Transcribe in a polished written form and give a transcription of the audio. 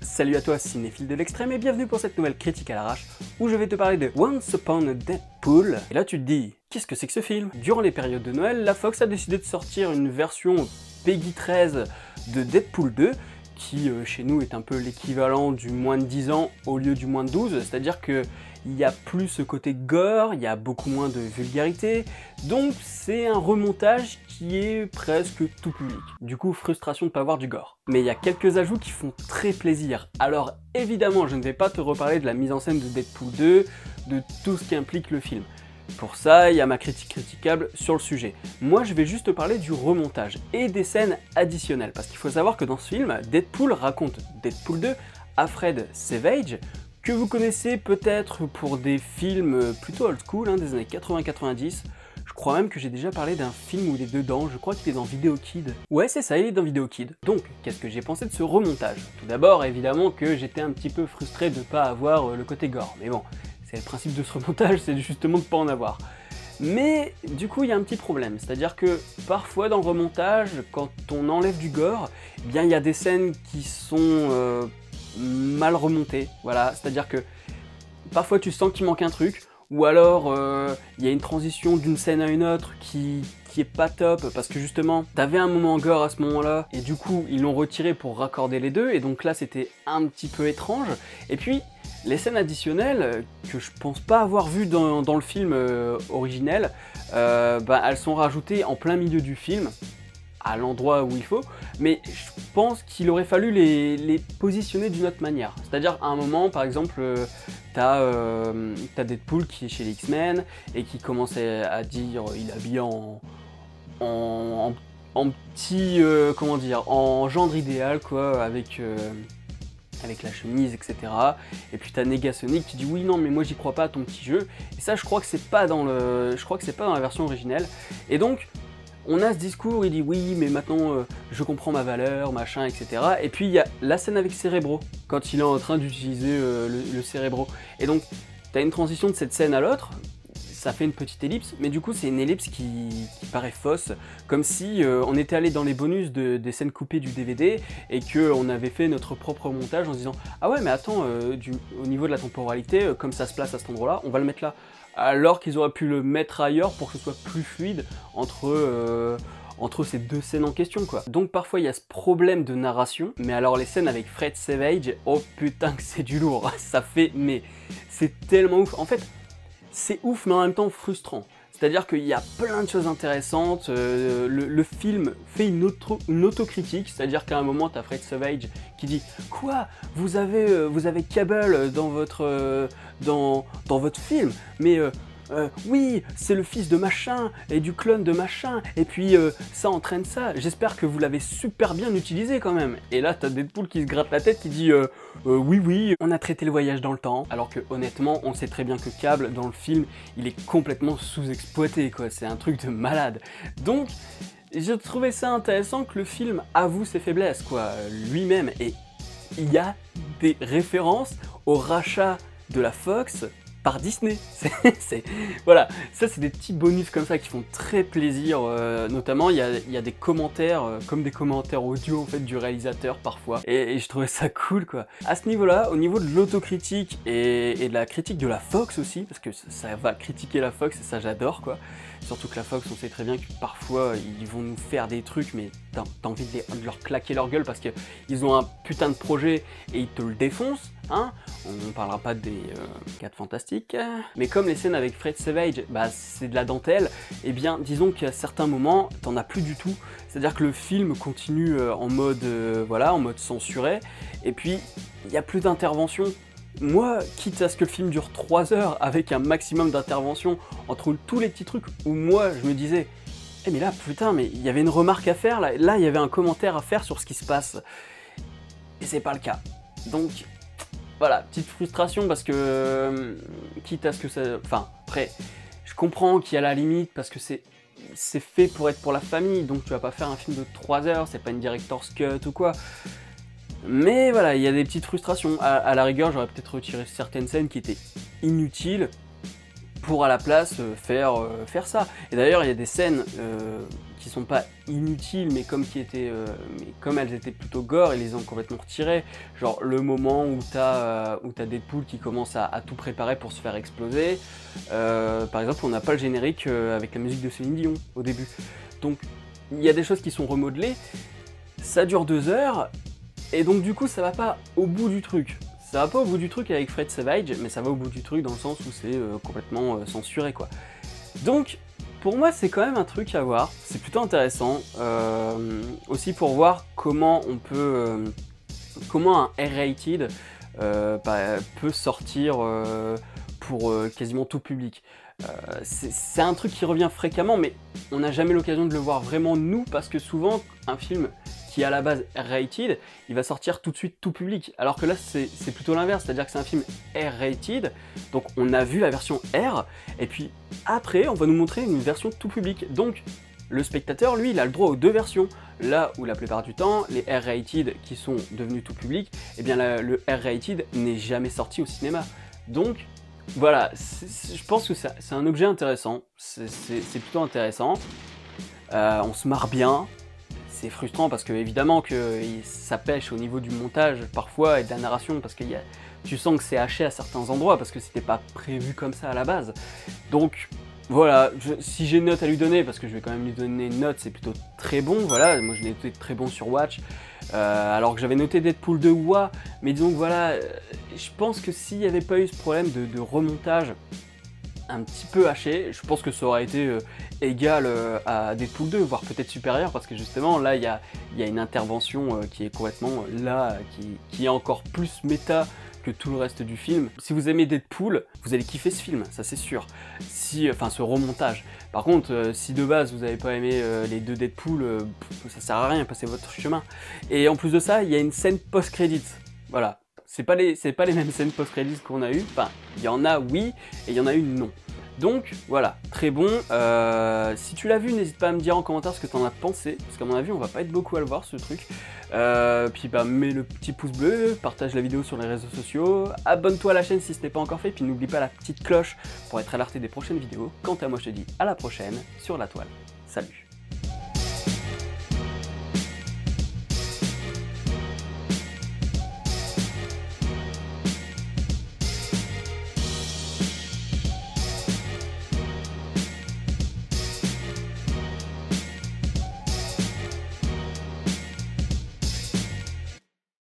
Salut à toi cinéphile de l'extrême et bienvenue pour cette nouvelle critique à l'arrache où je vais te parler de Once Upon a Deadpool. Et là tu te dis, qu'est-ce que c'est que ce film? Durant les périodes de Noël, la Fox a décidé de sortir une version Peggy 13 de Deadpool 2 qui chez nous est un peu l'équivalent du moins de 10 ans au lieu du moins de 12, c'est-à-dire que il y a plus ce côté gore, il y a beaucoup moins de vulgarité, donc c'est un remontage qui est presque tout public. Du coup, frustration de ne pas voir du gore. Mais il y a quelques ajouts qui font très plaisir. Alors évidemment, je ne vais pas te reparler de la mise en scène de Deadpool 2, de tout ce qui implique le film. Pour ça, il y a ma critique critiquable sur le sujet. Moi, je vais juste te parler du remontage et des scènes additionnelles, parce qu'il faut savoir que dans ce film, Deadpool raconte Deadpool 2 à Fred Savage, que vous connaissez peut-être pour des films plutôt old school, des années 80-90. Je crois même que j'ai déjà parlé d'un film où il est dedans, je crois qu'il est dans Video Kid. Ouais, c'est ça, il est dans Video Kid. Donc, qu'est-ce que j'ai pensé de ce remontage? Tout d'abord, évidemment que j'étais un petit peu frustré de ne pas avoir le côté gore, mais bon, c'est le principe de ce remontage, c'est justement de ne pas en avoir. Mais du coup, il y a un petit problème, c'est-à-dire que parfois dans le remontage, quand on enlève du gore, eh bien il y a des scènes qui sont mal remontées, voilà, c'est-à-dire que parfois tu sens qu'il manque un truc, ou alors il y a une transition d'une scène à une autre qui est pas top, parce que justement, t'avais un moment gore à ce moment-là, et du coup, ils l'ont retiré pour raccorder les deux, et donc là, c'était un petit peu étrange. Et puis, les scènes additionnelles, que je pense pas avoir vues dans le film originel, elles sont rajoutées en plein milieu du film, à l'endroit où il faut, mais je pense qu'il aurait fallu les positionner d'une autre manière. C'est-à-dire, à un moment, par exemple, t'as Deadpool qui est chez les X-Men, et qui commence à dire, il est habillé en petit, comment dire, en gendre idéal, quoi, avec la chemise, etc. Et puis t'as Negasonic qui dit oui non mais moi j'y crois pas à ton petit jeu. Et ça je crois que c'est pas dans la version originelle. Et donc on a ce discours, il dit oui mais maintenant je comprends ma valeur, machin, etc. Et puis il y a la scène avec Cerebro, quand il est en train d'utiliser le Cerebro. Et donc t'as une transition de cette scène à l'autre, ça fait une petite ellipse, mais du coup c'est une ellipse qui paraît fausse, comme si on était allé dans les bonus des scènes coupées du DVD et qu'on avait fait notre propre montage en se disant « Ah ouais mais attends, au niveau de la temporalité, comme ça se place à cet endroit-là, on va le mettre là ». Alors qu'ils auraient pu le mettre ailleurs pour que ce soit plus fluide entre ces deux scènes en question, quoi. Donc parfois il y a ce problème de narration, mais alors les scènes avec Fred Savage, oh putain que c'est du lourd, ça fait, mais c'est tellement ouf. En fait, c'est ouf mais en même temps frustrant. C'est-à-dire qu'il y a plein de choses intéressantes, le film fait une autocritique, c'est-à-dire qu'à un moment t'as Fred Savage qui dit « Quoi, vous avez Cable dans votre film, mais oui, c'est le fils de machin, et du clone de machin, et puis ça entraîne ça, j'espère que vous l'avez super bien utilisé quand même ». Et là t'as Deadpool qui se gratte la tête, qui dit oui, on a traité le voyage dans le temps, alors que honnêtement, on sait très bien que Cable, dans le film, il est complètement sous-exploité, quoi, c'est un truc de malade. Donc, j'ai trouvé ça intéressant que le film avoue ses faiblesses, quoi, lui-même, et il y a des références au rachat de la Fox par Disney. Voilà, ça c'est des petits bonus comme ça qui font très plaisir, notamment il y a des commentaires, comme des commentaires audio en fait du réalisateur parfois, et je trouvais ça cool quoi. À ce niveau-là, au niveau de l'autocritique et de la critique de la Fox aussi, parce que ça va critiquer la Fox et ça j'adore quoi, surtout que la Fox on sait très bien que parfois ils vont nous faire des trucs mais t'as envie de leur claquer leur gueule parce qu'ils ont un putain de projet et ils te le défoncent, hein. On parlera pas des 4 fantastiques, mais comme les scènes avec Fred Savage, c'est de la dentelle, et bien disons qu'à certains moments, t'en as plus du tout, c'est-à-dire que le film continue en mode censuré, et puis il n'y a plus d'intervention. Moi, quitte à ce que le film dure 3 heures avec un maximum d'intervention entre tous les petits trucs où moi je me disais « Eh mais là, putain, mais il y avait une remarque à faire, là il y avait un commentaire à faire sur ce qui se passe. » Et c'est pas le cas. Donc, voilà, petite frustration parce que, quitte à ce que ça... Enfin, après, je comprends qu'il y a la limite parce que c'est fait pour être pour la famille, donc tu vas pas faire un film de 3 heures, c'est pas une director's cut ou quoi. Mais voilà, il y a des petites frustrations. À la rigueur, j'aurais peut-être retiré certaines scènes qui étaient inutiles pour à la place faire ça. Et d'ailleurs, il y a des scènes qui sont pas inutiles, mais comme elles étaient plutôt gore, ils les ont complètement retirées. Genre le moment où t'as Deadpool qui commence à tout préparer pour se faire exploser. Par exemple, on n'a pas le générique avec la musique de Céline Dion au début. Donc il y a des choses qui sont remodelées. Ça dure 2 heures, et donc du coup ça va pas au bout du truc. Ça va pas au bout du truc avec Fred Savage, mais ça va au bout du truc dans le sens où c'est complètement censuré, quoi. Donc, pour moi, c'est quand même un truc à voir. C'est plutôt intéressant. Aussi pour voir comment on peut... comment un R-rated peut sortir pour quasiment tout public. C'est un truc qui revient fréquemment, mais on n'a jamais l'occasion de le voir vraiment nous, parce que souvent, un film qui est à la base R-rated, il va sortir tout de suite tout public. Alors que là, c'est plutôt l'inverse, c'est-à-dire que c'est un film R-rated, donc on a vu la version R, et puis après, on va nous montrer une version tout public. Donc, le spectateur, lui, il a le droit aux 2 versions. Là où la plupart du temps, les R-rated qui sont devenus tout public, eh bien le R-rated n'est jamais sorti au cinéma. Donc, voilà, je pense que c'est un objet intéressant, c'est plutôt intéressant, on se marre bien, c'est frustrant parce que évidemment que ça pêche au niveau du montage parfois et de la narration, parce que tu sens que c'est haché à certains endroits parce que c'était pas prévu comme ça à la base. Donc voilà, si j'ai une note à lui donner, parce que je vais quand même lui donner une note, c'est plutôt très bon, voilà, moi je l'ai noté très bon sur Watch, alors que j'avais noté Deadpool 2 ouah, mais disons que voilà, je pense que s'il n'y avait pas eu ce problème de remontage un petit peu haché, je pense que ça aurait été égal à Deadpool 2, voire peut-être supérieur, parce que justement là il y a une intervention qui est complètement là, qui est encore plus méta que tout le reste du film. Si vous aimez Deadpool, vous allez kiffer ce film, ça c'est sûr. Enfin ce remontage. Par contre, si de base vous n'avez pas aimé les 2 Deadpool, ça sert à rien, passez votre chemin. Et en plus de ça, il y a une scène post-credits. Voilà. C'est pas les mêmes scènes post-credits qu'on a eu. Enfin, il y en a oui, et il y en a une non. Donc voilà, très bon. Si tu l'as vu, n'hésite pas à me dire en commentaire ce que tu en as pensé, parce qu'à mon avis on va pas être beaucoup à le voir ce truc. Puis bah mets le petit pouce bleu, partage la vidéo sur les réseaux sociaux, abonne-toi à la chaîne si ce n'est pas encore fait, puis n'oublie pas la petite cloche pour être alerté des prochaines vidéos. Quant à moi je te dis à la prochaine sur la toile. Salut.